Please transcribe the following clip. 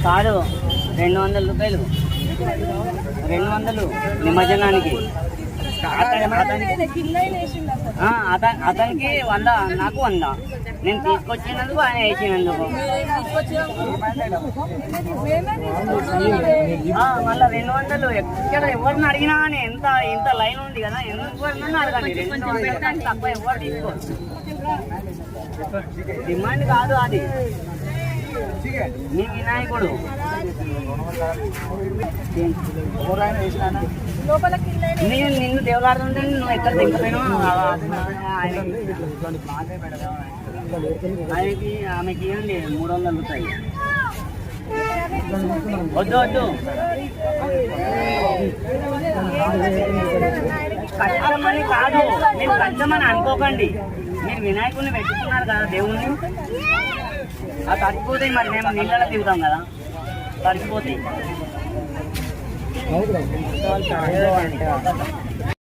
కాదు 200 రూపాయలు 200 నిమజ్జనానికి. అతనికి 100 నాకు 100 నేను తీసుకొచ్చినందుకు ఆయన వేసినందుకు మళ్ళీ 200 ఎక్కడ ఎవరిని అడిగినా కానీ ఇంత లైన్ ఉంది కదా ఎవరినన్నా అడగండి 200 తక్కువ ఎవరు తీసుకోవచ్చు. డిమాండ్ కాదు అది మీ వినాయకుడు నేను నిన్ను దేవులాడుతుంటే నువ్వు ఎక్కడ దింకపోయినావు ఆయనకి ఆమెకి ఇవ్వండి 300 రూపాయలు. వద్దు వద్దు కష్టమని కాదు మీరు కష్టమని అనుకోకండి. మీరు వినాయకుడిని పెట్టుకున్నారు కదా దేవుణ్ణి అది తడిచిపోతాయి. మరి మేము నీళ్ళలో దిగుతాం కదా తడిచిపోతాయి.